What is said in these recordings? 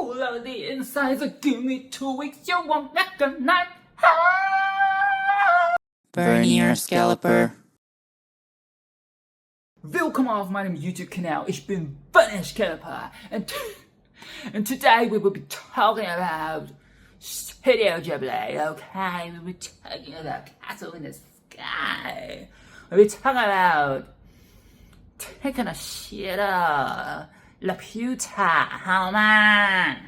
full of the insides. So give me 2 weeks, you won't recognize. Vernier Scalper. Willkommen auf meinem YouTube-Kanal. Ich bin Vernier Scalper. And today we will be talking about Studio Ghibli, okay? We'll be talking about Castle in the Sky. We'll be talking about Taking a Shit Up, LAPUTA, how man?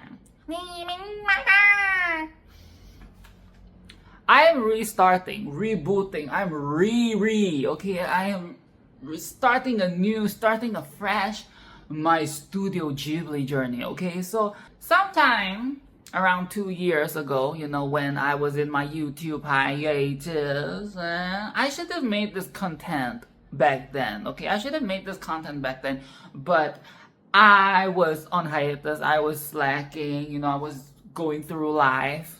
I am rebooting, I'm okay? I am restarting starting afresh my Studio Ghibli journey, okay? So sometime around 2 years ago, you know, when I was in my YouTube hiatus, I should have made this content back then, okay? I should have made this content back then, but I was on hiatus, I was slacking, you know, I was going through life.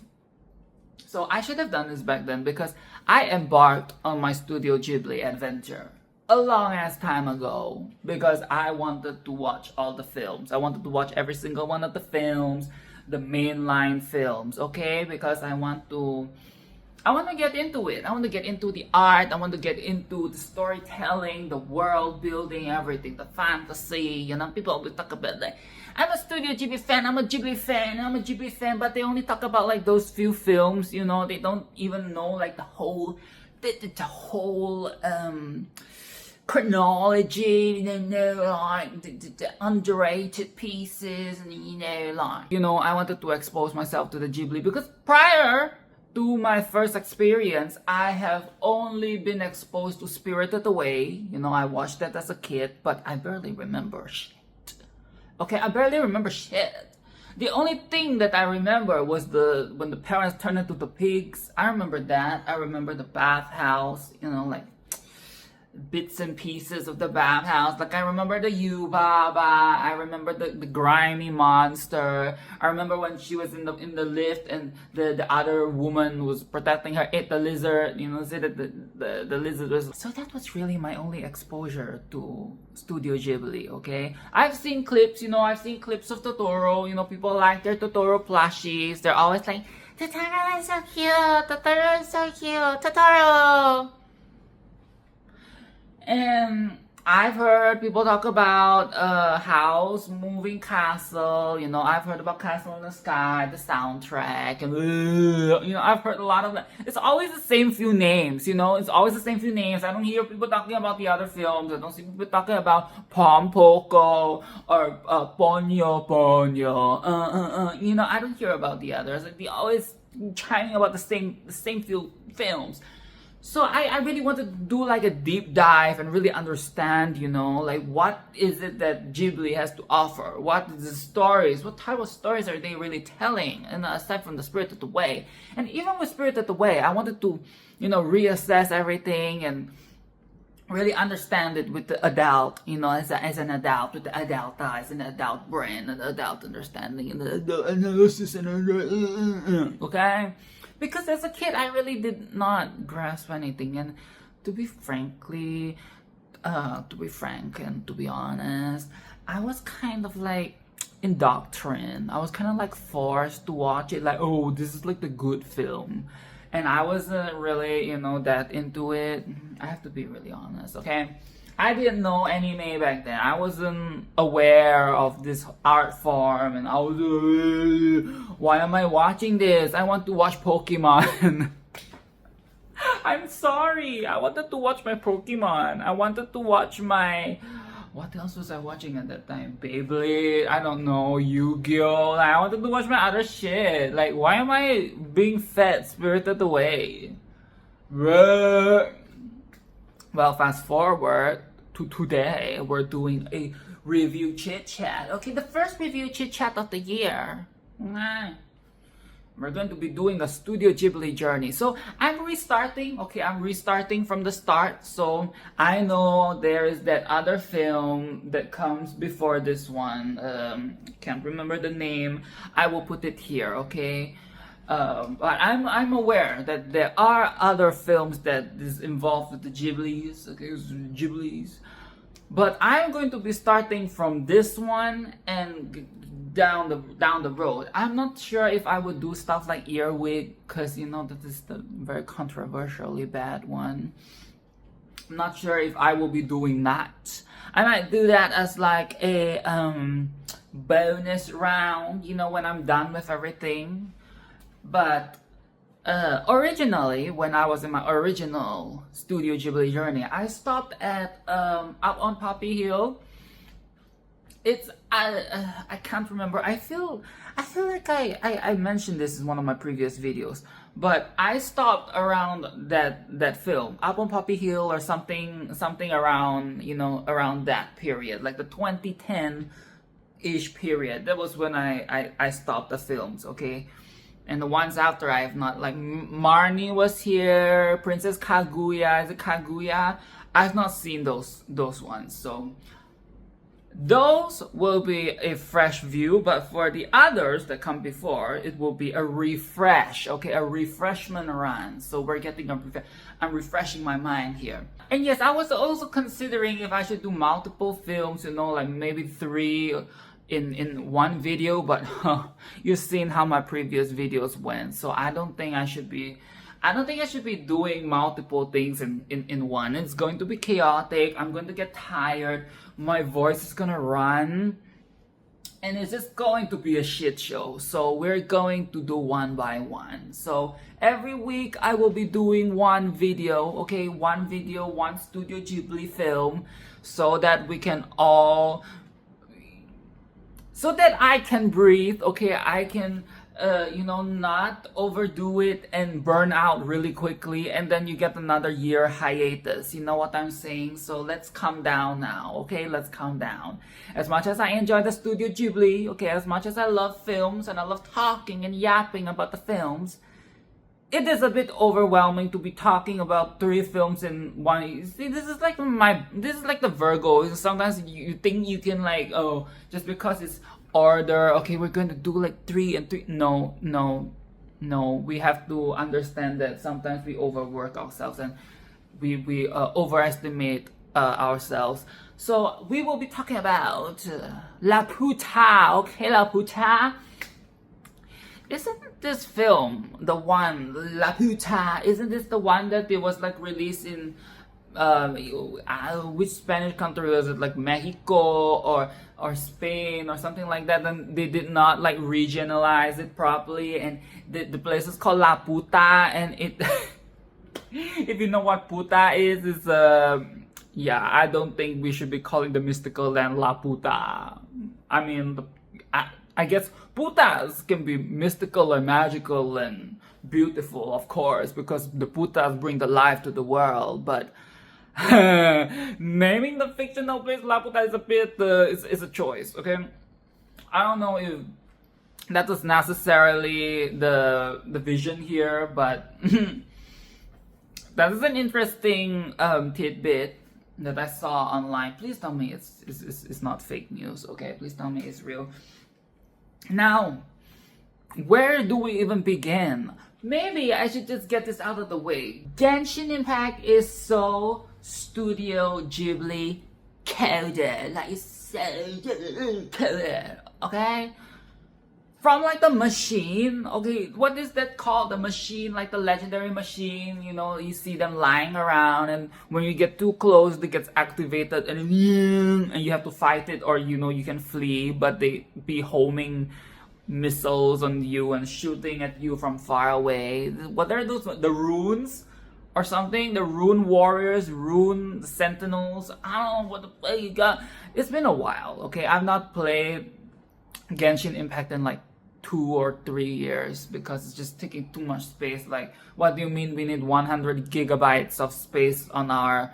So I should have done this back then because I embarked on my Studio Ghibli adventure a long ass time ago because I wanted to watch all the films. I wanted to watch every single one of the films, the mainline films, okay? Because I want to get into it. I want to get into the art. I want to get into the storytelling, the world building, everything, the fantasy. You know, people always talk about like, I'm a Studio Ghibli fan, I'm a Ghibli fan, but they only talk about like those few films, you know, they don't even know like the whole chronology, you know, like the underrated pieces, and you know, like, you know, I wanted to expose myself to the Ghibli because prior to my first experience, I have only been exposed to Spirited Away. You know, I watched that as a kid, but I barely remember shit. Okay, I barely remember shit. The only thing that I remember was when the parents turned into the pigs. I remember that. I remember the bathhouse, you know, like bits and pieces of the bathhouse. Like I remember the Yubaba, I remember the grimy monster. I remember when she was in the lift and the other woman was protecting her, ate the lizard, you know, say that the lizard was. So that was really my only exposure to Studio Ghibli, okay? I've seen clips, you know, I've seen clips of Totoro, you know, people like their Totoro plushies. They're always like, Totoro is so cute, Totoro is so cute, Totoro! And I've heard people talk about House, Moving Castle, you know, I've heard about Castle in the Sky, the soundtrack, and you know, I've heard a lot of that. It's always the same few names, you know, it's always the same few names. I don't hear people talking about the other films. I don't see people talking about Pompoko or Ponyo, you know, I don't hear about the others. Like, they always chiming about the same few films. So I really wanted to do like a deep dive and really understand, you know, like what is it that Ghibli has to offer? What is the stories? What type of stories are they really telling? And aside from the Spirited Away. And even with Spirited Away, I wanted to, you know, reassess everything and really understand it with the adult, you know, as an adult, with the adult eyes and the adult brain and the adult understanding and the adult analysis and okay? Because as a kid, I really did not grasp anything, and to be frank and to be honest, I was kind of like indoctrined. I was kind of like forced to watch it, like, oh, this is like the good film, and I wasn't really, you know, that into it. I have to be really honest, okay? I didn't know anime back then. I wasn't aware of this art form, and I was why am I watching this? I want to watch Pokemon. I'm sorry. I wanted to watch my Pokemon. I wanted to watch my... What else was I watching at that time? Beyblade? I don't know. Yu-Gi-Oh! Like, I wanted to watch my other shit. Like, why am I being fed Spirited Away? Well, fast forward to today, we're doing a review chit chat. Okay, the first review chit chat of the year. We're going to be doing a Studio Ghibli journey. So I'm restarting. Okay, I'm restarting from the start. So I know there is that other film that comes before this one. Can't remember the name. I will put it here. Okay. But I'm aware that there are other films that is involved with the Ghiblis, okay, Ghiblis. But I'm going to be starting from this one and down the road. I'm not sure if I would do stuff like earwig, because you know that is the very controversially bad one. I'm not sure if I will be doing that. I might do that as like a bonus round, you know, when I'm done with everything. But originally, when I was in my original Studio Ghibli journey, I stopped at Up on Poppy Hill. It's I can't remember. I feel like I mentioned this in one of my previous videos, but I stopped around that film, Up on Poppy Hill, or something around, you know, around that period, like the 2010-ish period. That was when I stopped the films, okay? And the ones after I have not, like Marnie was here, Princess Kaguya, is it Kaguya? I've not seen those ones, so those will be a fresh view. But for the others that come before, it will be a refresh, okay, a refreshment run. So we're getting I'm refreshing my mind here. And yes, I was also considering if I should do multiple films, you know, like maybe 3 in one video, but you've seen how my previous videos went, so I don't think I should be doing multiple things in one. It's going to be chaotic. I'm going to get tired. My voice is gonna run, and it's just going to be a shit show. So we're going to do one by one. So every week I will be doing one video, okay, one video, one Studio Ghibli film, so that we can all, so that I can breathe, okay, I can you know, not overdo it and burn out really quickly, and then you get another year hiatus. You know what I'm saying? So let's calm down now, okay? Let's calm down. As much as I enjoy the Studio Ghibli, okay, as much as I love films and I love talking and yapping about the films, it is a bit overwhelming to be talking about 3 films in one. You see, this is like the Virgo. Sometimes you think you can, like, oh, just because it's order, okay, we're going to do like 3 and 3. No, we have to understand that sometimes we overwork ourselves and we overestimate ourselves. So we will be talking about LAPUTA, okay, LAPUTA. Isn't this film the one, LAPUTA, isn't this the one that it was like released in which Spanish country was it, like Mexico or Spain or something like that, and they did not like regionalize it properly, and the place is called LAPUTA, and it if you know what puta is yeah, I don't think we should be calling the mystical land LAPUTA. I mean, I guess putas can be mystical or magical and beautiful, of course, because the putas bring the life to the world, but naming the fictional place LAPUTA is a bit is a choice, okay? I don't know if that was necessarily the vision here, but that is an interesting tidbit that I saw online. Please tell me it's not fake news, okay? Please tell me it's real. Now, where do we even begin? Maybe I should just get this out of the way. Genshin Impact is so Studio Ghibli coded, like it's so coded, okay? From like the machine, okay, what is that called? The machine, like the legendary machine, you know, you see them lying around, and when you get too close, it gets activated, and you have to fight it, or you know, you can flee, but they be homing missiles on you and shooting at you from far away. What are those? The runes? Or something, the rune warriors, rune sentinels. I don't know what the fuck you got. It's been a while, okay? I've not played Genshin Impact in like 2 or 3 years because it's just taking too much space. Like, what do you mean we need 100 gigabytes of space on our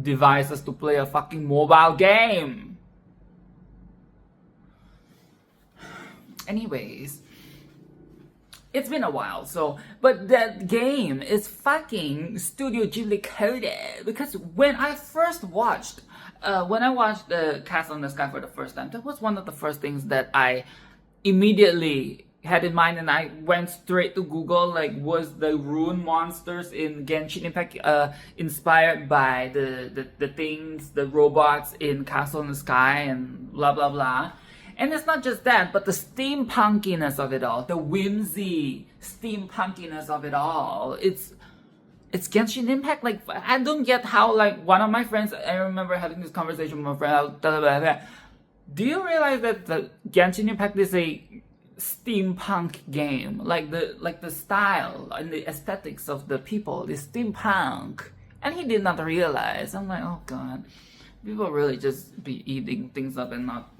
devices to play a fucking mobile game? Anyways, it's been a while, so, but that game is fucking Studio Ghibli coded, because when I watched the Castle in the Sky for the first time, that was one of the first things that I immediately had in mind, and I went straight to Google, like, was the rune monsters in Genshin Impact inspired by the things, the robots in Castle in the Sky and blah blah blah. And it's not just that, but the steampunkiness of it all, the whimsy steampunkiness of it all. It's Genshin Impact. Like, I don't get how, like, one of my friends, I remember having this conversation with my friend, blah, blah, blah, blah. Do you realize that the Genshin Impact is a steampunk game? Like the style and the aesthetics of the people is steampunk. And he did not realize. I'm like, oh god, people really just be eating things up and not,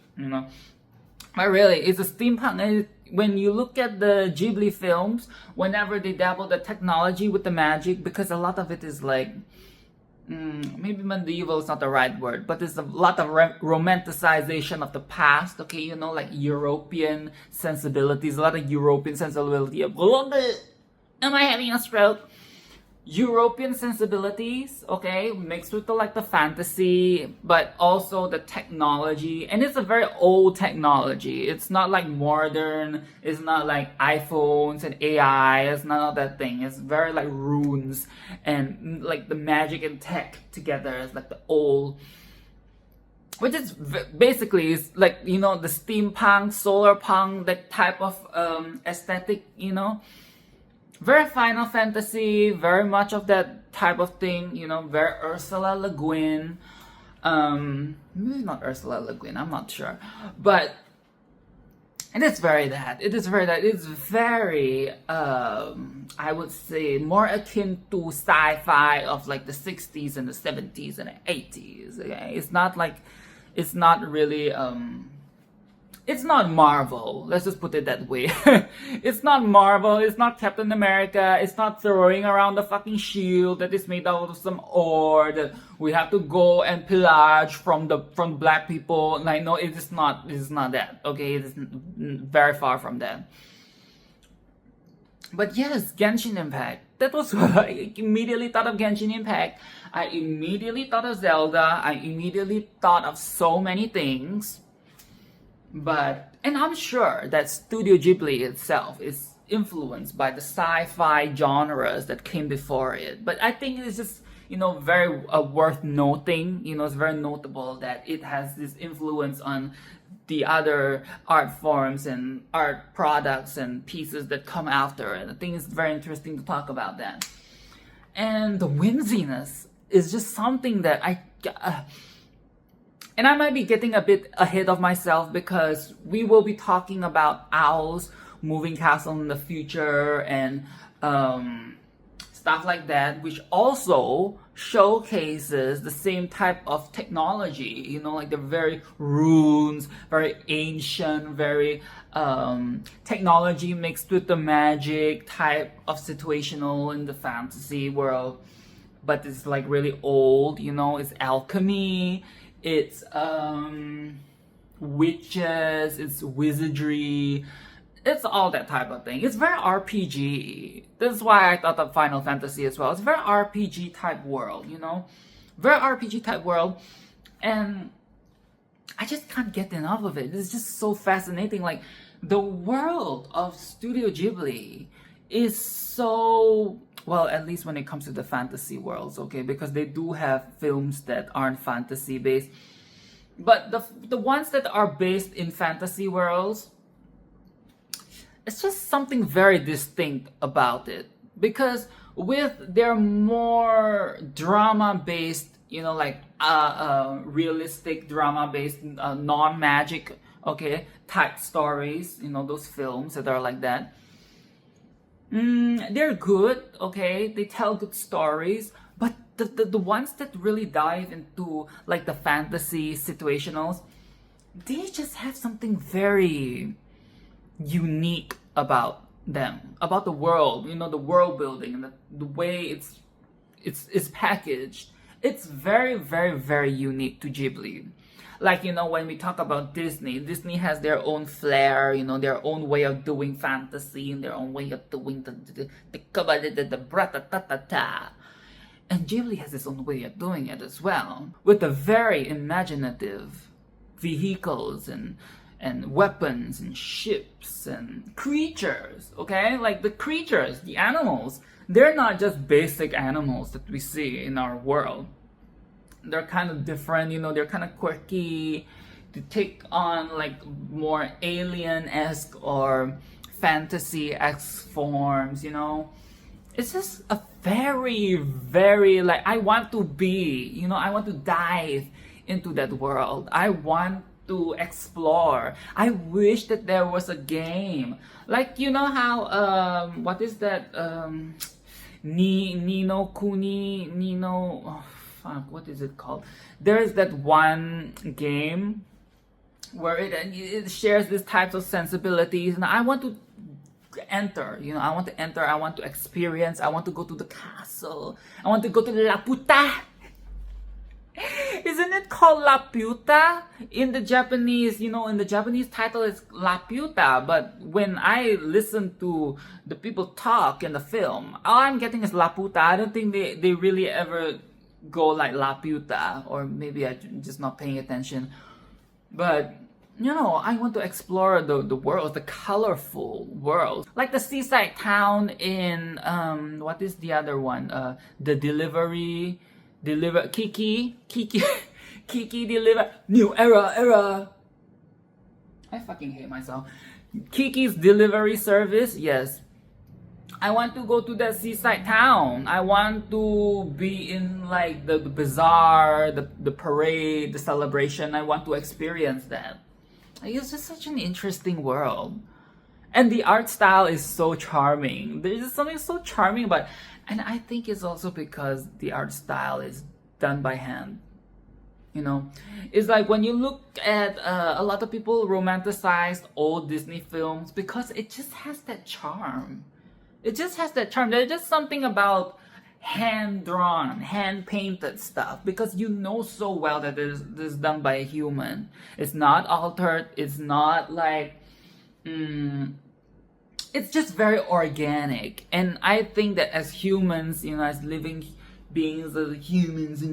But really, it's a steampunk. And when you look at the Ghibli films, whenever they dabble the technology with the magic, because a lot of it is like, maybe medieval is not the right word, but there's a lot of romanticization of the past, okay, like European sensibilities, a lot of European sensibility. Am I having a stroke? European sensibilities, okay, mixed with the fantasy, but also the technology, and it's a very old technology. It's not like modern, it's not like iPhones and AI, it's none of that thing. It's very like runes and like the magic and tech together. It's like the old, which is basically is like, the steampunk, solar punk, that type of aesthetic, very Final Fantasy, very much of that type of thing, very Ursula Le Guin. Maybe not Ursula Le Guin, I'm not sure. But it is very that. It is very that. It's very, I would say, more akin to sci-fi of like the 60s and the 70s and the 80s. Okay? It's not like, it's not really, it's not Marvel. Let's just put it that way. It's not Marvel. It's not Captain America. It's not throwing around the fucking shield that is made out of some ore that we have to go and pillage from black people. Like, no, it is not. It is not that. Okay, it is very far from that. But yes, Genshin Impact. That was what I immediately thought of. Genshin Impact. I immediately thought of Zelda. I immediately thought of so many things. And I'm sure that Studio Ghibli itself is influenced by the sci-fi genres that came before it. But I think it's just, very worth noting. It's very notable that it has this influence on the other art forms and art products and pieces that come after it. I think it's very interesting to talk about that. And the whimsiness is just something that and I might be getting a bit ahead of myself because we will be talking about owls moving castle in the future and stuff like that, which also showcases the same type of technology, like the very runes, very ancient, very technology mixed with the magic type of situational in the fantasy world. But it's like really old, it's alchemy. It's witches, it's wizardry, it's all that type of thing. It's very RPG. That's why I thought of Final Fantasy as well. It's a very RPG type world, very RPG type world, and I just can't get enough of it. It's just so fascinating. Like, the world of Studio Ghibli is so, well, at least when it comes to the fantasy worlds, okay, because they do have films that aren't fantasy based, but the ones that are based in fantasy worlds, it's just something very distinct about it, because with their more drama based, like realistic drama based, non-magic, okay, type stories, those films that are like that, they're good, okay, they tell good stories, but the ones that really dive into like the fantasy situationals, they just have something very unique about them, about the world, the world building and the way it's packaged. It's very, very, very unique to Ghibli. Like, when we talk about Disney has their own flair, their own way of doing fantasy and their own way of doing the bra-ta-ta-ta-ta. And Ghibli has its own way of doing it as well, with the very imaginative vehicles and, and weapons and ships and creatures, okay? Like the creatures, the animals, they're not just basic animals that we see in our world. They're kind of different, you know, they're kind of quirky, to take on like more alien-esque or fantasy-esque forms, you know. It's just a very, very, like, I want to be, you know, I want to dive into that world. I want to explore. I wish that there was a game. Like, you know how, what is that, Nino Kuni, Nino, oh, fuck, what is it called? There's that one game where it shares these types of sensibilities, and I want to enter, you know, I want to enter, I want to experience, I want to go to the castle, I want to go to LAPUTA. Isn't it called LAPUTA? In the Japanese, you know, in the Japanese title it's LAPUTA, but when I listen to the people talk in the film, all I'm getting is LAPUTA. I don't think they really ever go like LAPUTA, or maybe I'm just not paying attention. But, you know, I want to explore the world, the colorful world. Like the seaside town in, what is the other one? The Kiki deliver, new era. I fucking hate myself. Kiki's delivery service, yes. I want to go to that seaside town. I want to be in like the bazaar, the parade, the celebration. I want to experience that. Like, it's just such an interesting world. And the art style is so charming. There's just something so charming about it. And I think it's also because the art style is done by hand. You know, it's like when you look at a lot of people romanticize old Disney films because it just has that charm. It just has that charm. There's just something about hand-drawn, hand-painted stuff, because you know so well that this is done by a human. It's not altered. It's not like... it's just very organic. And I think that as humans, you know, as living beings, as humans,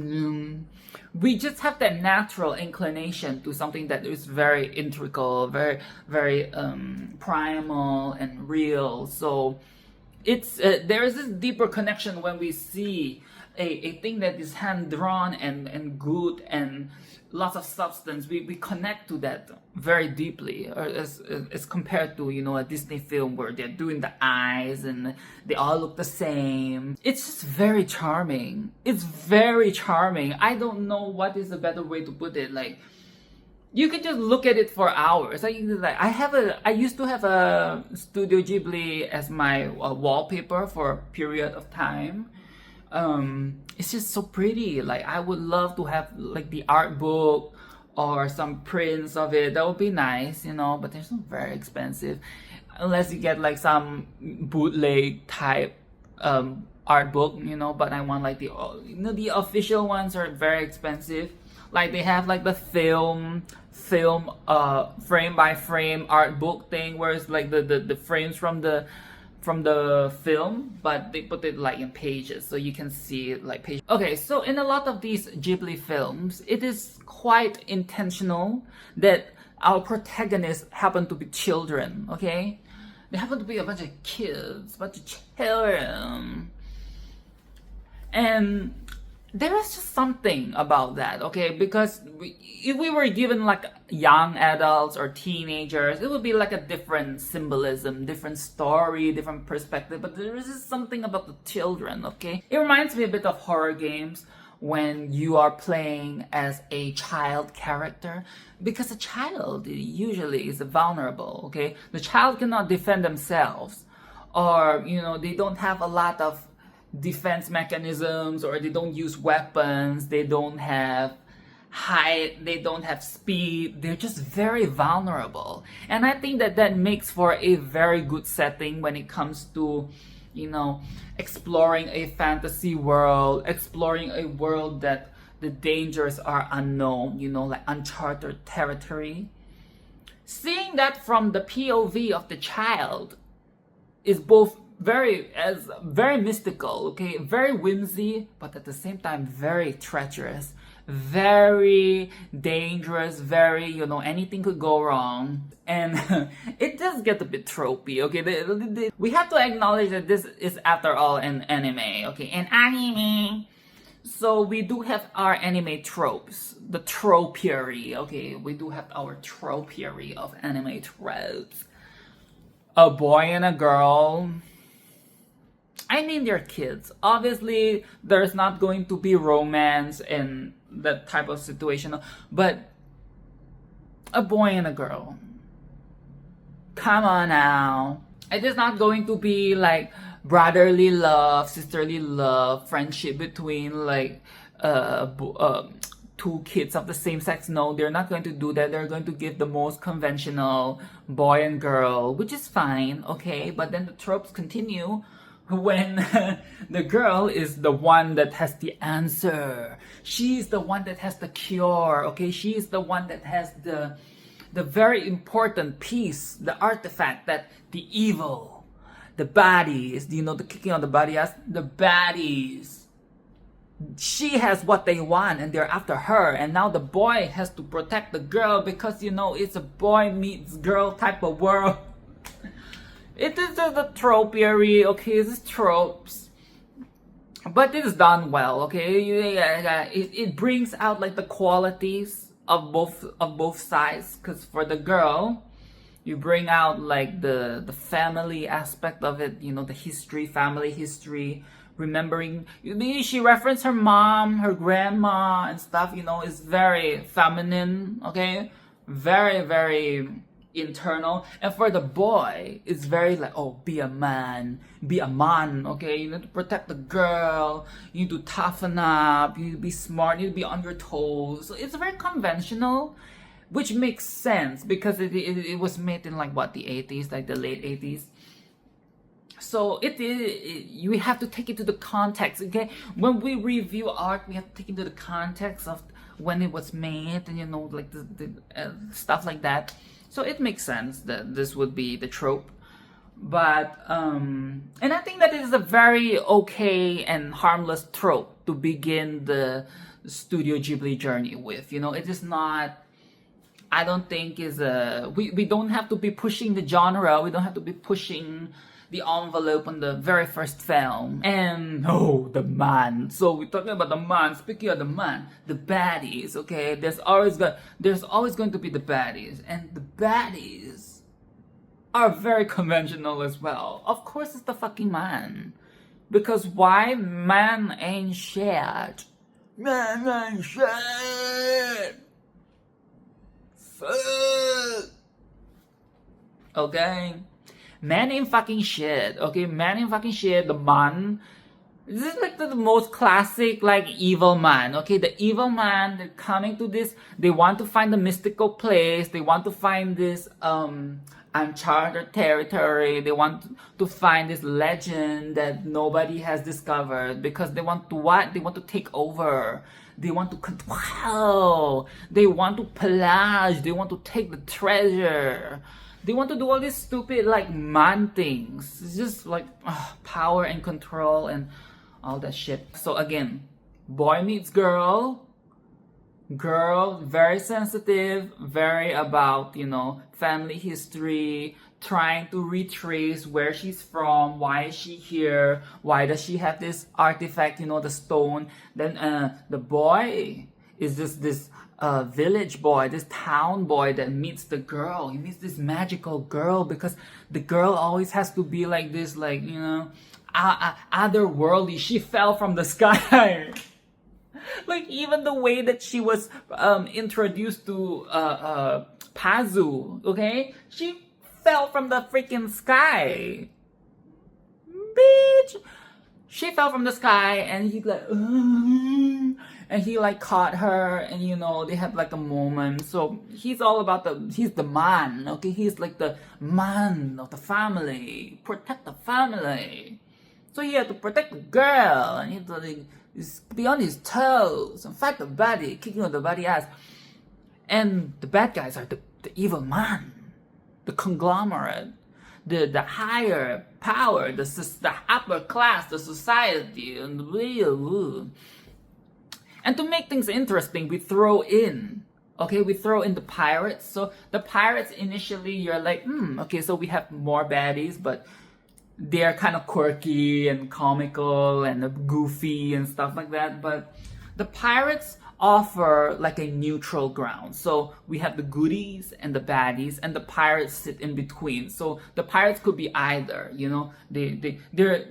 we just have that natural inclination to something that is very integral, very primal and real. So it's there is this deeper connection when we see a thing that is hand-drawn and good and lots of substance. We connect to that very deeply, or as compared to, you know, a Disney film where they're doing the eyes and they all look the same. It's just very charming. It's very charming. I don't know what is a better way to put it. Like, you can just look at it for hours. I used to have a Studio Ghibli as my wallpaper for a period of time. It's just so pretty. Like, I would love to have like the art book or some prints of it. That would be nice, you know, but they're so very expensive. Unless you get like some bootleg type art book, you know, but I want like the, you know, the official ones are very expensive. Like they have like the film frame by frame art book thing, where it's like the frames from the film, but they put it like in pages, so you can see it like pages. Okay, so in a lot of these Ghibli films, it is quite intentional that our protagonists happen to be children, okay? They happen to be a bunch of kids, a bunch of children. And there is just something about that, okay? Because if we were given like young adults or teenagers, it would be like a different symbolism, different story, different perspective. But there is just something about the children, okay? It reminds me a bit of horror games when you are playing as a child character, because a child usually is vulnerable, okay? The child cannot defend themselves, or, you know, they don't have a lot of defense mechanisms, or they don't use weapons, they don't have height, they don't have speed, they're just very vulnerable. And I think that makes for a very good setting when it comes to, you know, exploring a fantasy world, exploring a world that the dangers are unknown, you know, like uncharted territory. Seeing that from the POV of the child is both very mystical, okay, very whimsy, but at the same time very treacherous, very dangerous, very, anything could go wrong. And it does get a bit tropey, okay? We have to acknowledge that this is, after all, an anime, okay? An anime. So we do have our anime tropes, the tropery, okay? We do have our tropery of anime tropes. A boy and a girl. I mean, they're kids. Obviously, there's not going to be romance in that type of situation, but a boy and a girl. Come on now. It is not going to be like brotherly love, sisterly love, friendship between like two kids of the same sex. No, they're not going to do that. They're going to give the most conventional boy and girl, which is fine, okay? But then the tropes continue when the girl is the one that has the answer. She's the one that has the cure, okay? She's the one that has the very important piece, the artifact that the evil, the baddies, the kicking of the baddies, the baddies, she has what they want and they're after her, and now the boy has to protect the girl because it's a boy meets girl type of world. It is just a tropery, okay? It's tropes, but it is done well, okay? It brings out like the qualities of both sides. Because for the girl, you bring out like the family aspect of it, the history, family history, remembering. She referenced her mom, her grandma, and stuff. Is very feminine, okay? Very, very internal. And for the boy, it's very like, oh, be a man, okay? You need to protect the girl, you need to toughen up, you need to be smart, you need to be on your toes. So it's very conventional, which makes sense because it was made in like what, the 80s, like the late 80s. So you have to take it to the context, okay? When we review art, we have to take it to the context of when it was made, and like the stuff like that. So it makes sense that this would be the trope. But and I think that it is a very okay and harmless trope to begin the Studio Ghibli journey with. It is not, I don't think is we don't have to be pushing the genre, we don't have to be pushing the envelope on the very first film. And the man. So we're talking about the man. Speaking of the man, the baddies, okay? There's always going to be the baddies, and the baddies are very conventional as well. Of course, it's the fucking man, because why? Man ain't shit. Man ain't shit. Fuck. Okay. Man ain't fucking shit, okay? Man ain't fucking shit. The man, this is like the most classic like evil man, okay? The evil man, they're coming to this, they want to find a mystical place, they want to find this uncharted territory, they want to find this legend that nobody has discovered, because they want to what? They want to take over. They want to control. They want to pillage. They want to take the treasure. They want to do all these stupid like man things. It's just like power and control and all that shit. So again, boy meets girl. Girl, very sensitive, very about, family history, trying to retrace where she's from, why is she here, why does she have this artifact, the stone. Then the boy is just this village boy, this town boy that meets the girl. He meets this magical girl because the girl always has to be like this, like, otherworldly. She fell from the sky. Like, even the way that she was introduced to Pazu, okay? She fell from the freaking sky. Bitch! She fell from the sky, and he's like, and he like caught her, and they had like a moment. So he's all about he's the man, okay? He's like the man of the family, protect the family. So he had to protect the girl, and he had to like, be on his toes and fight the baddie, kicking on the baddie ass. And the bad guys are the evil man, the conglomerate, the higher power, the upper class, the society, and And to make things interesting, we throw in the pirates. So the pirates initially, you're like, okay, so we have more baddies, but they're kind of quirky and comical and goofy and stuff like that. But the pirates offer like a neutral ground. So we have the goodies and the baddies, and the pirates sit in between. So the pirates could be either, they're,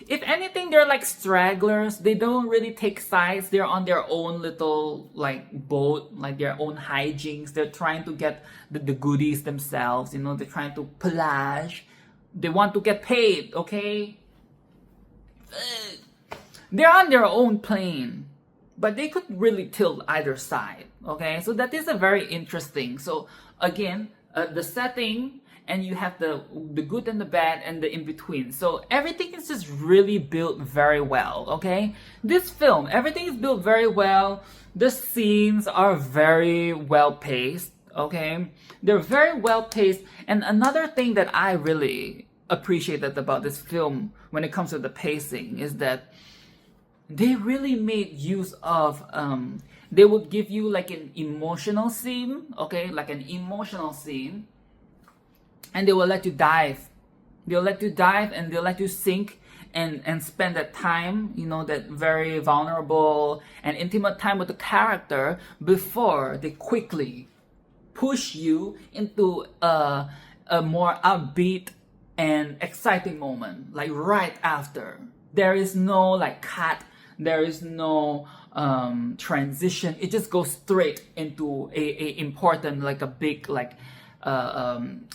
if anything, they're like stragglers. They don't really take sides. They're on their own little like boat, like their own hijinks. They're trying to get the goodies themselves. They're trying to plage. They want to get paid. Okay, they're on their own plane, but they could really tilt either side. Okay, so that is a very interesting. So again, the setting. And you have the good and the bad and the in-between. So everything is just really built very well, okay? This film, everything is built very well. The scenes are very well paced, okay? They're very well paced. And another thing that I really appreciated about this film when it comes to the pacing is that they really made use of, they would give you like an emotional scene, okay? Like an emotional scene. And they will let you dive. They'll let you dive and they'll let you sink and spend that time, that very vulnerable and intimate time with the character before they quickly push you into a more upbeat and exciting moment, like right after. There is no like cut, there is no transition. It just goes straight into a important, like a big, like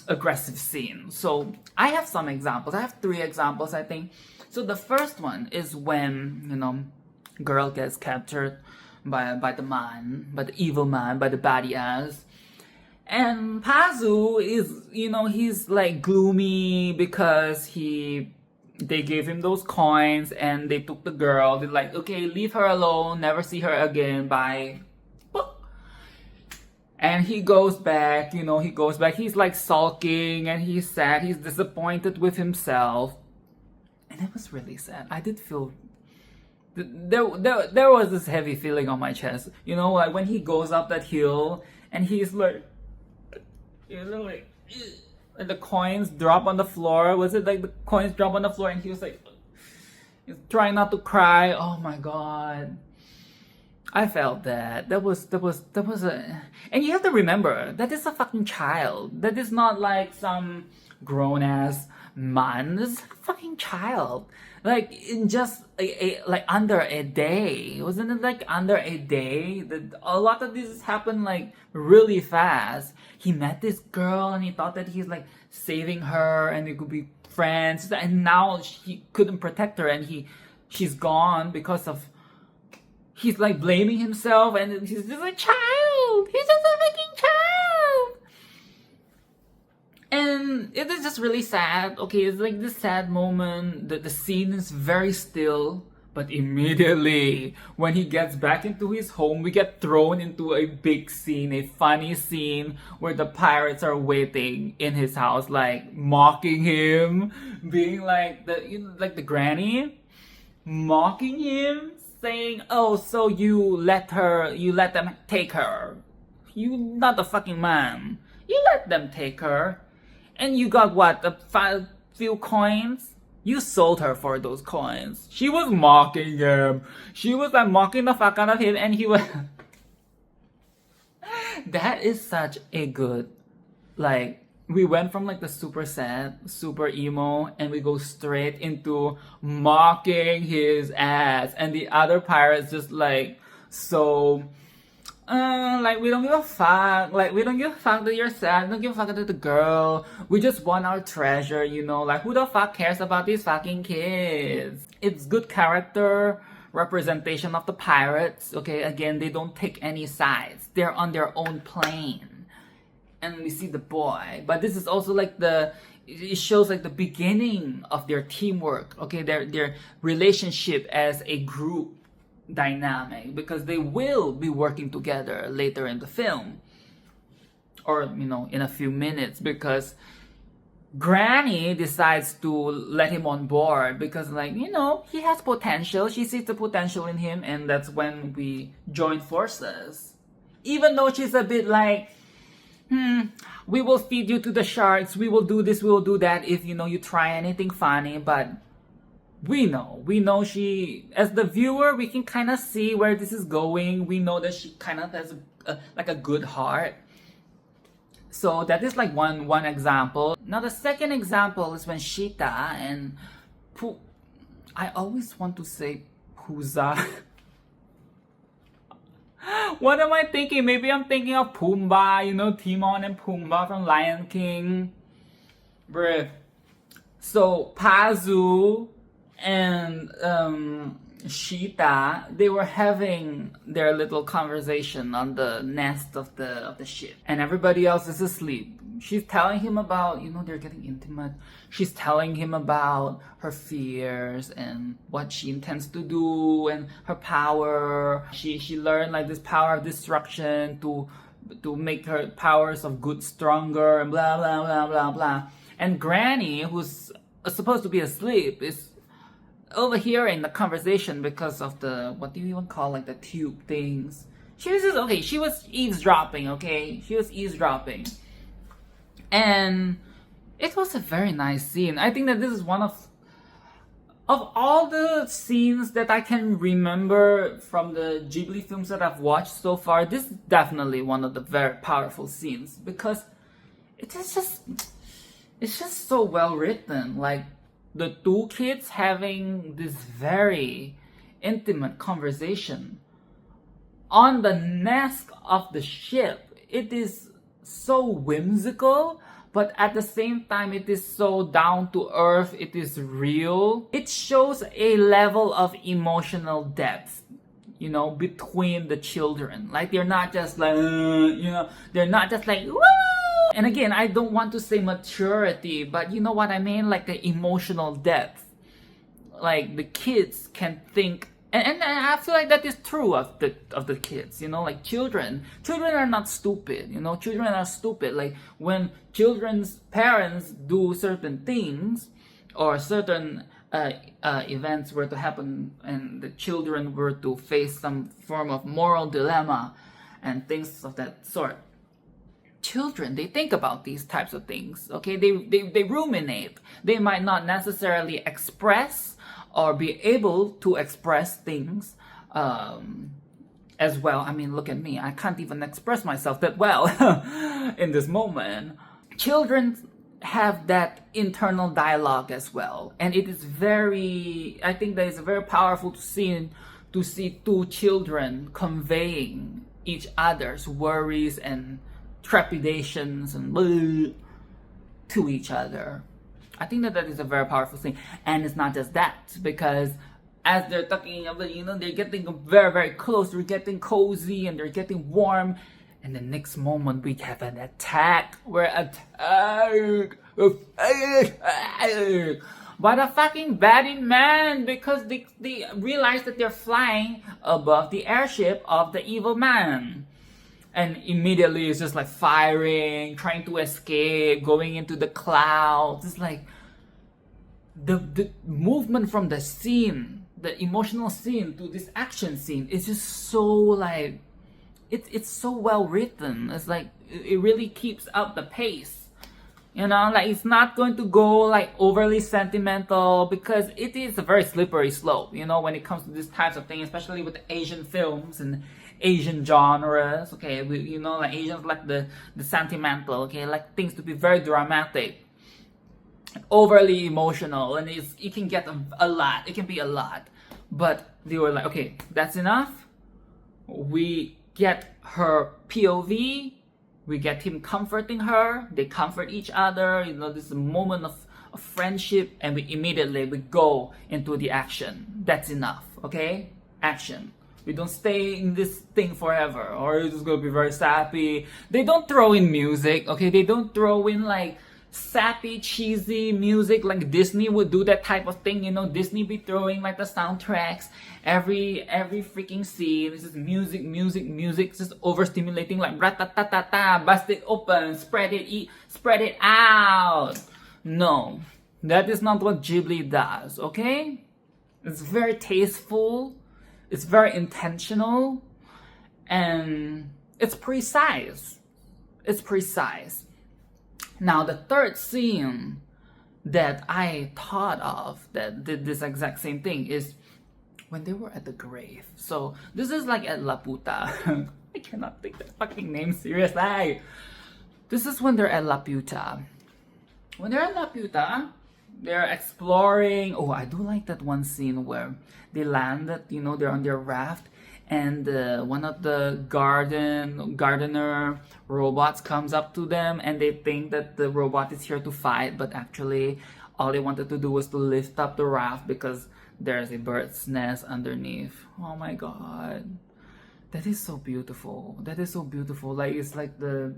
aggressive scene. So I have some examples. I have 3 examples, I think. So the first one is when, girl gets captured by the evil man, by the baddie ass. And Pazu is, he's like gloomy because they gave him those coins and they took the girl. They're like, okay, leave her alone, never see her again, bye. And he goes back, he's like sulking and he's sad, he's disappointed with himself. And it was really sad. I did feel, there was this heavy feeling on my chest. Like when he goes up that hill and he's like, and the coins drop on the floor. Was it like the coins drop on the floor and he was like, he's trying not to cry. Oh my God. I felt that. That was a... And you have to remember, that is a fucking child. That is not like some grown-ass man. This is a fucking child. Like, in just, like, under a day. Wasn't it, like, under a day? A lot of this happened, like, really fast. He met this girl, and he thought that he's, like, saving her, and they could be friends. And now he couldn't protect her, and she's gone because of... He's like blaming himself and he's just a child. He's just a fucking child. And it is just really sad. Okay, it's like this sad moment. The scene is very still. But immediately, when he gets back into his home, we get thrown into a big scene, a funny scene where the pirates are waiting in his house, like mocking him, being like the granny, mocking him. Saying, oh, so you let them take her. You not a fucking man. You let them take her. And you got what, a few coins? You sold her for those coins. She was mocking him. She was like mocking the fuck out of him and he was... That is such a good, like, we went from like the super sad, super emo, and we go straight into mocking his ass. And the other pirates just like, so, like, we don't give a fuck. Like, we don't give a fuck that you're sad. We don't give a fuck that the girl. We just want our treasure, Like, who the fuck cares about these fucking kids? It's good character representation of the pirates. Okay, again, they don't take any sides. They're on their own plane. And we see the boy, but this is also like it shows like the beginning of their teamwork, okay, their relationship as a group dynamic, because they will be working together later in the film, or in a few minutes, because Granny decides to let him on board because, like, you know, he has potential. She sees the potential in him, and that's when we join forces. Even though she's a bit like, we will feed you to the sharks, we will do this, we will do that if, you know, you try anything funny. But we know she, as the viewer, we can kind of see where this is going. We know that she kind of has a good heart. So that is like one example. Now the second example is when Shita and I always want to say Puza. What am I thinking? Maybe I'm thinking of Pumbaa, you know, Timon and Pumbaa from Lion King. Bruh. So Pazu and Shita, they were having their little conversation on the nest of the ship, and everybody else is asleep. She's telling him about, you know, they're getting intimate. She's telling him about her fears and what she intends to do and her power. She learned like this power of destruction to make her powers of good stronger and blah blah blah blah blah. And Granny, who's supposed to be asleep, is overhearing the conversation because of the, what do you even call, like the tube things. She was just, okay, she was eavesdropping, okay? She was eavesdropping. And it was a very nice scene. I think that this is one of all the scenes that I can remember from the Ghibli films that I've watched so far, this is definitely one of the very powerful scenes because it's just so well written. Like, the two kids having this very intimate conversation on the nest of the ship. It is so whimsical, but at the same time it is so down to earth. It is real. It shows a level of emotional depth, you know, between the children. Like, they're not just like, you know, they're not just like, woo! And again, I don't want to say maturity, but you know what I mean? Like the emotional depth. Like the kids can think, and I feel like that is true of the kids, you know, like children are not stupid, you know, children are stupid. Like when children's parents do certain things or certain events were to happen and the children were to face some form of moral dilemma and things of that sort. Children, they think about these types of things, okay? They ruminate. They might not necessarily express or be able to express things as well. I mean, look at me. I can't even express myself that well in this moment. Children have that internal dialogue as well. And it is very, I think that it's very powerful to see two children conveying each other's worries and trepidations and to each other. I think that is a very powerful thing. And it's not just that, because as they're talking about, you know, they're getting very, very close, they're getting cozy and they're getting warm, and the next moment we have an attack. We're attacked by the fucking baddie man, because they realize that they're flying above the airship of the evil man. And immediately it's just like firing, trying to escape, going into the clouds. It's like the movement from the scene, the emotional scene to this action scene is just so like, it's so well written. It's like, it really keeps up the pace. You know, like it's not going to go like overly sentimental, because it is a very slippery slope, you know, when it comes to these types of things, especially with Asian films and Asian genres. Okay, you know, like Asians like the sentimental, okay, like things to be very dramatic, overly emotional, and it can get a lot. It can be a lot. But they were like, okay, that's enough. We get her POV. We get him comforting her. They comfort each other. You know, this is a moment of friendship, and we immediately go into the action. That's enough. Okay, action. We don't stay in this thing forever, or it's just gonna be very sappy. They don't throw in music, okay? They don't throw in like sappy, cheesy music like Disney would do that type of thing, you know? Disney be throwing like the soundtracks every freaking scene. This is music, just overstimulating, like rat-ta-ta-ta-ta, bust it open, spread it out. No, that is not what Ghibli does, okay? It's very tasteful, it's very intentional, and it's precise. It's precise. Now, the third scene that I thought of that did this exact same thing is when they were at the grave. So, this is like at LAPUTA. I cannot think that fucking name seriously. This is when they're at LAPUTA. When they're at LAPUTA, they're exploring. Oh, I do like that one scene where they landed, you know, they're on their raft, and one of the gardener robots comes up to them, and they think that the robot is here to fight, but actually all they wanted to do was to lift up the raft because there's a bird's nest underneath. Oh my god. That is so beautiful. That is so beautiful. Like, it's like the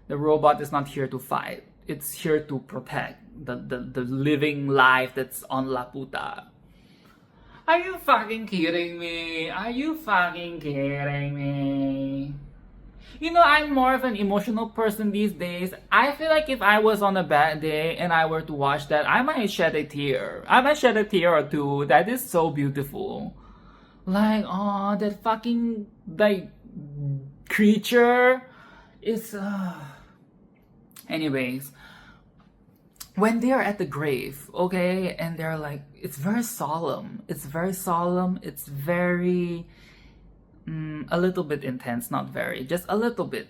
robot is not here to fight. It's here to protect the living life that's on LAPUTA. Are you fucking kidding me? Are you fucking kidding me? You know, I'm more of an emotional person these days. I feel like if I was on a bad day and I were to watch that, I might shed a tear. I might shed a tear or two. That is so beautiful. Like, oh, that fucking, like, creature is, Anyways, when they are at the grave, okay, and they're like, it's very solemn. It's very solemn. It's very, a little bit intense, not very, just a little bit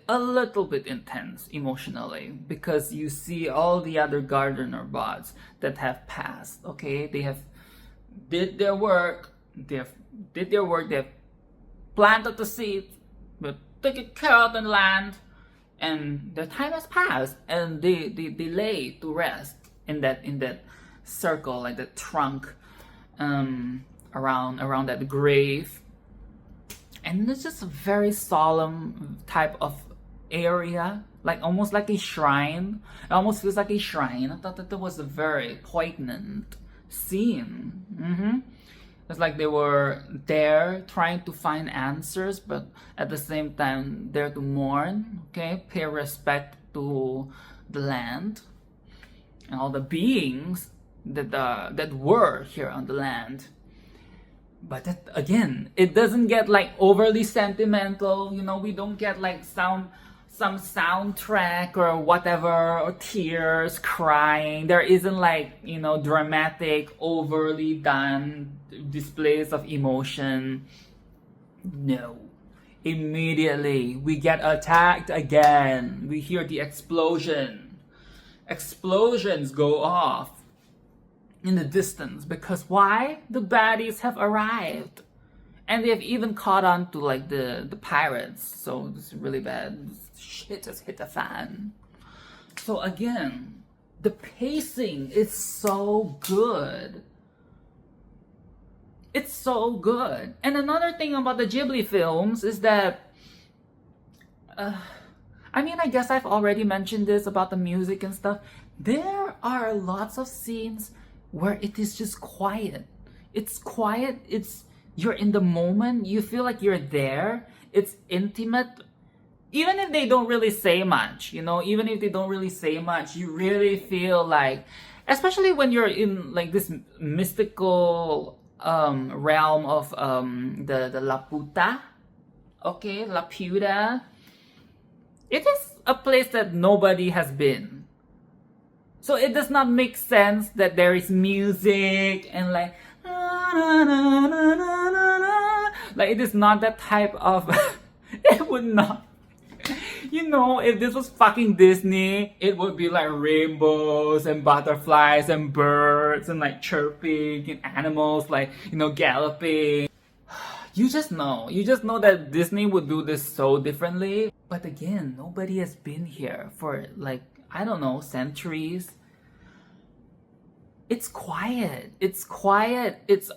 intense emotionally, because you see all the other gardener bots that have passed, okay? They have did their work, they have planted the seeds, but taken care of the land, and their time has passed, and they lay to rest in that circle, like the trunk, around that grave. And it's just a very solemn type of area, like almost like a shrine. It almost feels like a shrine. I thought that was a very poignant scene. It's like they were there trying to find answers, but at the same time there to mourn, okay, pay respect to the land and all the beings that were here on the land. But that, again, it doesn't get like overly sentimental, you know. We don't get like some soundtrack or whatever, or tears, crying. There isn't like, you know, dramatic, overly done displays of emotion. No. Immediately we get attacked again. We hear the explosion. Explosions go off in the distance, because why? The baddies have arrived, and they have even caught on to like the pirates. So this is really bad. Shit just hit the fan. So again, the pacing is so good. It's so good. And another thing about the Ghibli films is that I mean, I guess I've already mentioned this about the music and stuff. There are lots of scenes where it is just quiet. It's quiet. You're in the moment. You feel like you're there. It's intimate. Even if they don't really say much, you know, even if they don't really say much, you really feel like, especially when you're in like this mystical realm of the LAPUTA, okay, LAPUTA. It is a place that nobody has been. So it does not make sense that there is music and like it is not that type of it would not, you know, if this was fucking Disney, it would be like rainbows and butterflies and birds and like chirping and animals like, you know, galloping. You just know that Disney would do this so differently. But again, nobody has been here for like, I don't know, centuries. It's quiet. It's quiet. It's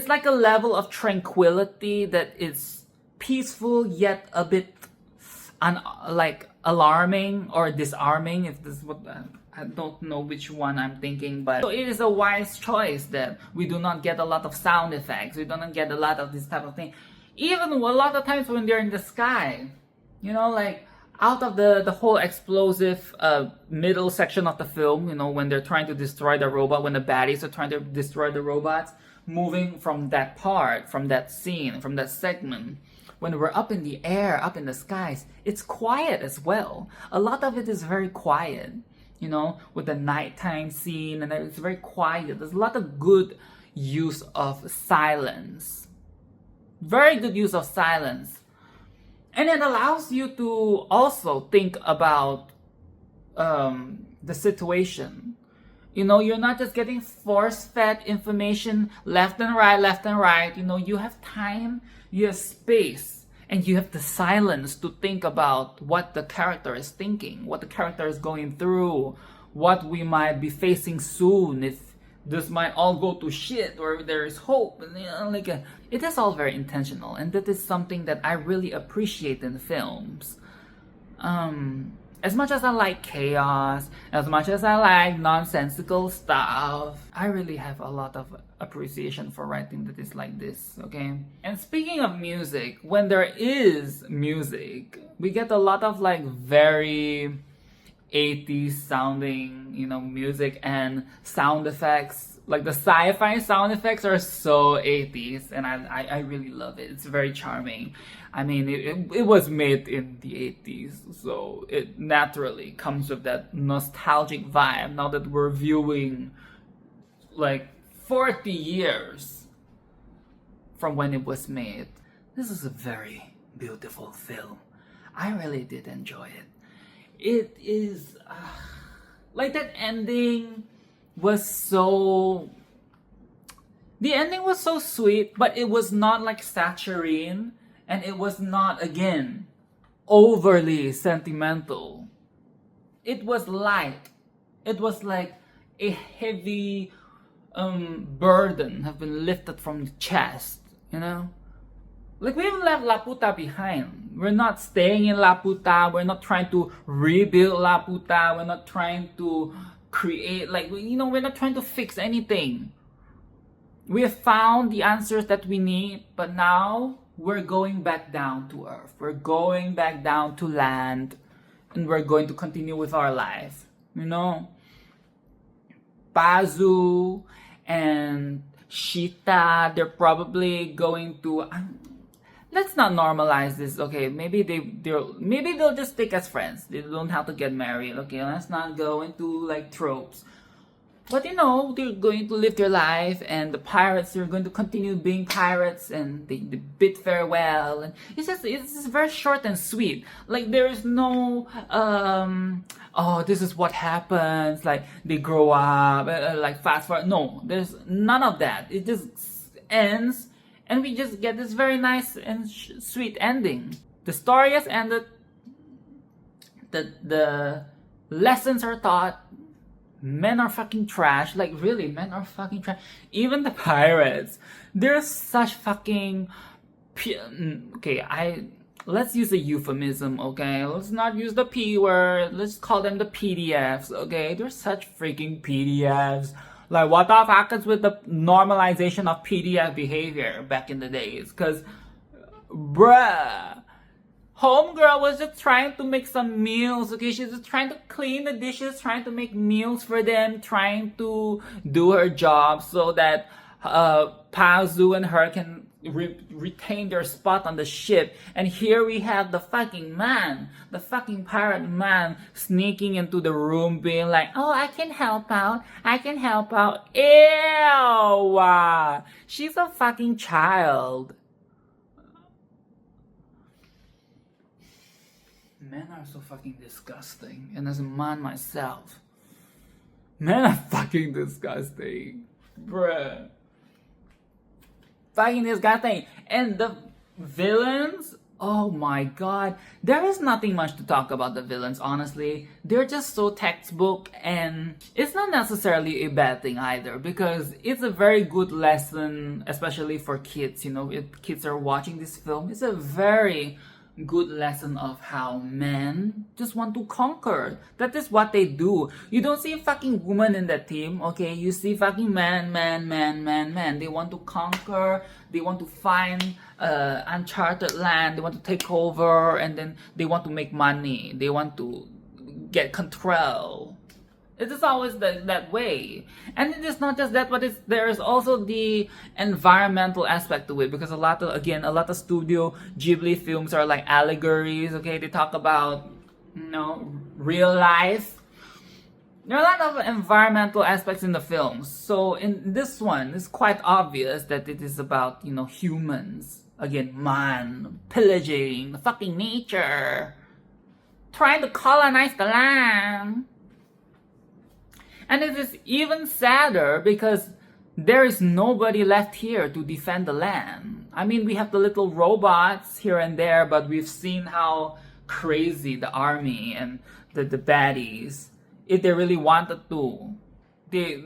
like a level of tranquility that is peaceful yet a bit like alarming or disarming, if this is what I don't know which one I'm thinking, but so it is a wise choice that we do not get a lot of sound effects. We do not get a lot of this type of thing. Even a lot of times when they're in the sky, you know, like out of the whole explosive middle section of the film, you know, when they're trying to destroy the robot, when the baddies are trying to destroy the robots, moving from that part, from that scene, from that segment, when we're up in the air, up in the skies, it's quiet as well. A lot of it is very quiet, you know, with the nighttime scene, and it's very quiet. There's a lot of good use of silence. Very good use of silence. And it allows you to also think about the situation. You know, you're not just getting force-fed information left and right. You know, you have time, you have space, and you have the silence to think about what the character is thinking, what the character is going through, what we might be facing soon, if this might all go to shit or there is hope. And, you know, like it is all very intentional, and that is something that I really appreciate in films. As much as I like chaos, as much as I like nonsensical stuff, I really have a lot of appreciation for writing that is like this, okay? And speaking of music, when there is music, we get a lot of like very 80s sounding, you know, music and sound effects. Like the sci-fi sound effects are so 80s, and I really love it. It's very charming. I mean, it was made in the 80s, so it naturally comes with that nostalgic vibe now that we're viewing like 40 years from when it was made. This is a very beautiful film. I really did enjoy it. It is like that ending was so... The ending was so sweet, but it was not like saccharine, and it was not, again, overly sentimental. It was light. It was like a heavy burden have been lifted from the chest, you know? Like, we even left Laputa behind. We're not staying in Laputa. We're not trying to rebuild Laputa. We're not trying to create, like, you know, we're not trying to fix anything. We have found the answers that we need, but now we're going back down to earth. We're going back down to land, and we're going to continue with our life, you know? Pazu and Shita, they're probably going to... let's not normalize this, okay? Maybe they'll just stick as friends. They don't have to get married, okay? Let's not go into like tropes. But you know, they're going to live their life, and the pirates are going to continue being pirates, and they bid farewell. And it's just very short and sweet. Like, there is no oh, this is what happens. Like, they grow up, like fast forward. No, there's none of that. It just ends, and we just get this very nice and sweet ending. The story has ended. The lessons are taught. Men are fucking trash. Like, really, men are fucking trash. Even the pirates, they're such fucking... Okay, let's use a euphemism, okay? Let's not use the P word. Let's call them the PDFs, okay? They're such freaking PDFs. Like, what the fuck is with the normalization of PDF behavior back in the days? Because, bruh, homegirl was just trying to make some meals, okay? She's just trying to clean the dishes, trying to make meals for them, trying to do her job so that Pazu and her can retain their spot on the ship. And here we have the fucking man, the fucking pirate man, sneaking into the room being like, oh, I can help out. Ew! She's a fucking child. Men are so fucking disgusting. And as a man myself, men are fucking disgusting. Bruh. Fucking disgusting. And the villains, oh my god. There is nothing much to talk about the villains, honestly. They're just so textbook, and it's not necessarily a bad thing either, because it's a very good lesson, especially for kids, you know, if kids are watching this film. It's a very good lesson of how men just want to conquer. That is what they do. You don't see a fucking woman in that team, okay? You see fucking man. They want to conquer. They want to find uncharted land. They want to take over, and then they want to make money. They want to get control. It is always that way. And it is not just that, but there is also the environmental aspect to it, because a lot of Studio Ghibli films are like allegories, okay? They talk about, real life. There are a lot of environmental aspects in the films. So in this one, it's quite obvious that it is about, humans. Again, man, pillaging the fucking nature, trying to colonize the land. And it is even sadder because there is nobody left here to defend the land. I mean, we have the little robots here and there, but we've seen how crazy the army and the baddies, if they really wanted to, they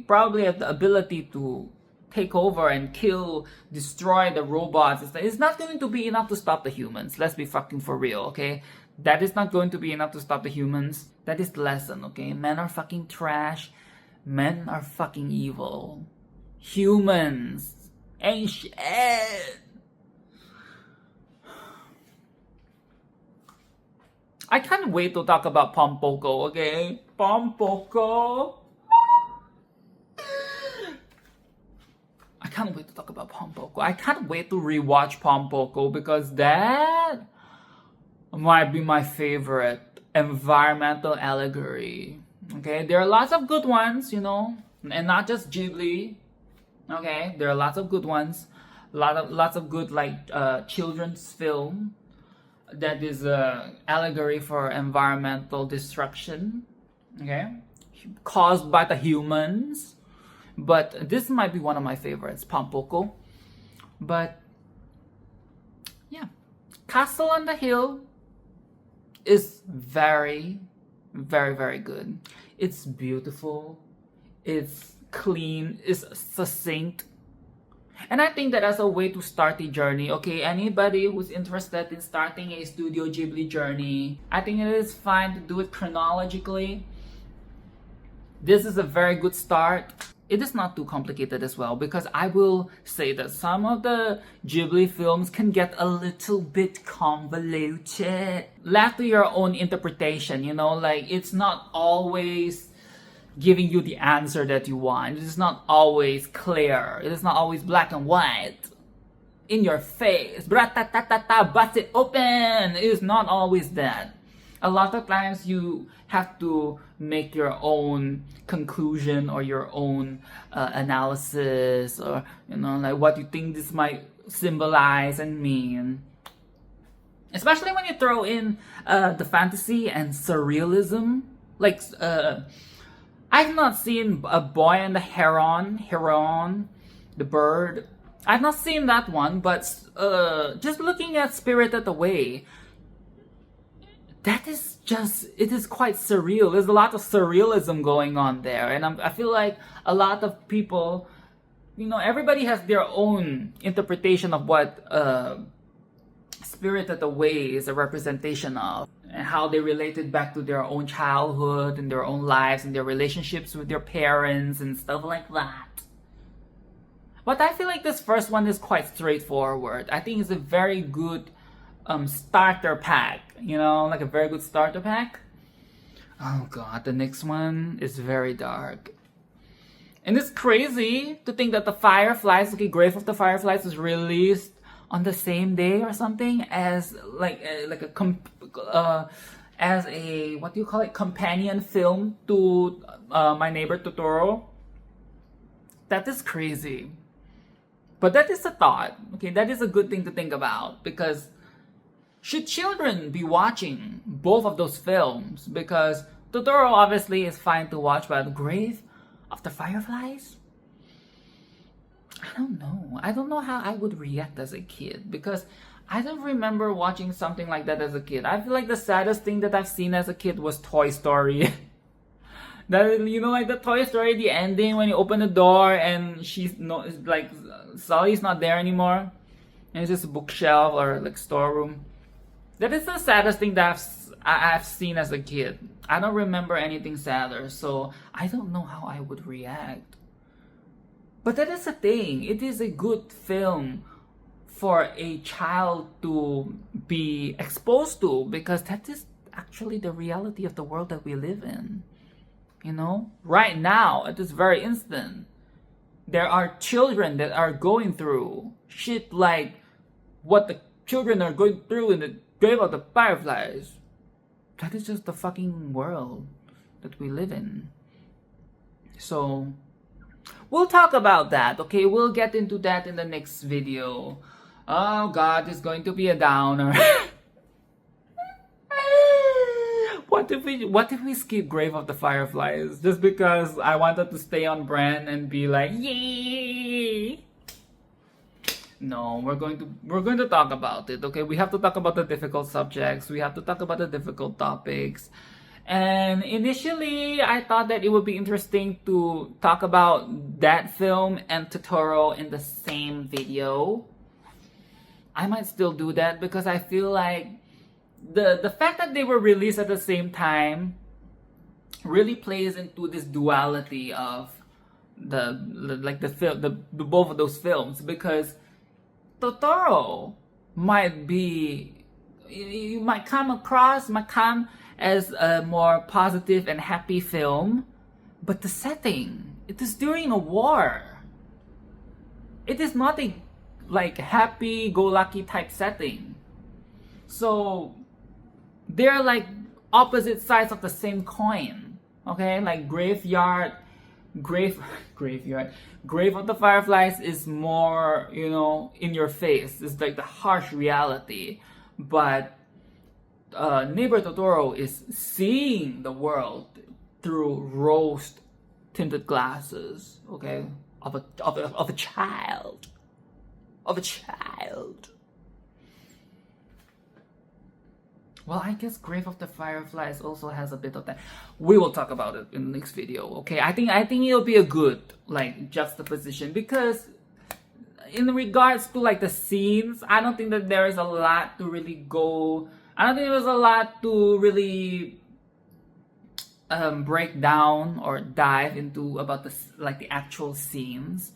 probably have the ability to take over and kill, destroy the robots. It's not going to be enough to stop the humans. Let's be fucking for real, okay? That is not going to be enough to stop the humans. That is the lesson, okay? Men are fucking trash. Men are fucking evil. Humans ain't shit. I can't wait to talk about Pompoko, okay? Pompoko. I can't wait to talk about Pompoko. I can't wait to rewatch Pompoko, because that might be my favorite environmental allegory. Okay, there are lots of good ones, and not just Ghibli. Okay, there are lots of good ones, lots of good children's film that is a allegory for environmental destruction. Okay, caused by the humans. But this might be one of my favorites, Pompoko. But yeah, Castle on the Hill is very, very, very good. It's beautiful, it's clean, it's succinct. And I think that as a way to start the journey, okay, anybody who's interested in starting a Studio Ghibli journey, I think it is fine to do it chronologically. This is a very good start. It is not too complicated as well, because I will say that some of the Ghibli films can get a little bit convoluted. Left to your own interpretation, it's not always giving you the answer that you want. It is not always clear. It is not always black and white. In your face. Bra-ta-ta-ta-ta, bust it open. It is not always that. A lot of times you have to make your own conclusion or your own analysis, or what you think this might symbolize and mean. Especially when you throw in the fantasy and surrealism. I've not seen A Boy and the Heron, the bird. I've not seen that one, but just looking at Spirited Away, it is quite surreal. There's a lot of surrealism going on there. And I feel like a lot of people, everybody has their own interpretation of what Spirited Away is a representation of, and how they related back to their own childhood and their own lives and their relationships with their parents and stuff like that. But I feel like this first one is quite straightforward. I think it's a very good starter pack, like a very good starter pack. Oh god, the next one is very dark. And it's crazy to think that the Fireflies, Grave of the Fireflies was released on the same day or something as as a what do you call it, companion film to My Neighbor Totoro. That is crazy. But that is a thought. Okay, that is a good thing to think about, because should children be watching both of those films? Because Totoro obviously is fine to watch, but Grave of the Fireflies? I don't know. I don't know how I would react as a kid, because I don't remember watching something like that as a kid. I feel like the saddest thing that I've seen as a kid was Toy Story. That, like the Toy Story, the ending when you open the door and Sully's not there anymore. And it's just a bookshelf or like storeroom. That is the saddest thing that I've seen as a kid. I don't remember anything sadder, so I don't know how I would react. But that is the thing. It is a good film for a child to be exposed to, because that is actually the reality of the world that we live in. You know, right now, at this very instant, there are children that are going through shit like what the children are going through in the Grave of the Fireflies. That is just the fucking world that we live in. So, we'll talk about that, okay? We'll get into that in the next video. Oh god, it's going to be a downer. What if we skip Grave of the Fireflies just because I wanted to stay on brand and be like, yay? No, we're going to talk about it, okay? We have to talk about the difficult subjects. We have to talk about the difficult topics. And initially, I thought that it would be interesting to talk about that film and Totoro in the same video. I might still do that because I feel like the fact that they were released at the same time really plays into this duality of the both of those films, because Totoro might be, you might come as a more positive and happy film, but the setting, it is during a war. It is not a like happy-go-lucky type setting. So they're like opposite sides of the same coin. Okay, like Grave of the Fireflies is more, you know, in your face. It's like the harsh reality. But Neighbor Totoro is seeing the world through rose-tinted glasses, okay, of a child. Of a child. Well, I guess Grave of the Fireflies also has a bit of that. We will talk about it in the next video, okay? I think it'll be a good like juxtaposition, because in regards to like the scenes, I don't think that there is a lot to really go. I don't think there's a lot to really break down or dive into about the actual scenes.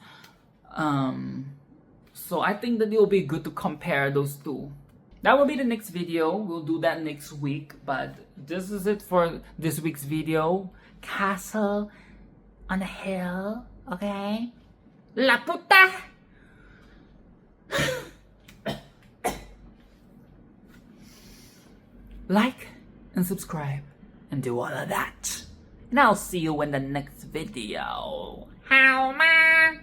So I think that it will be good to compare those two. That will be the next video. We'll do that next week. But this is it for this week's video. Castle on a hill. Okay? LAPUTA! Like and subscribe and do all of that. And I'll see you in the next video. How man?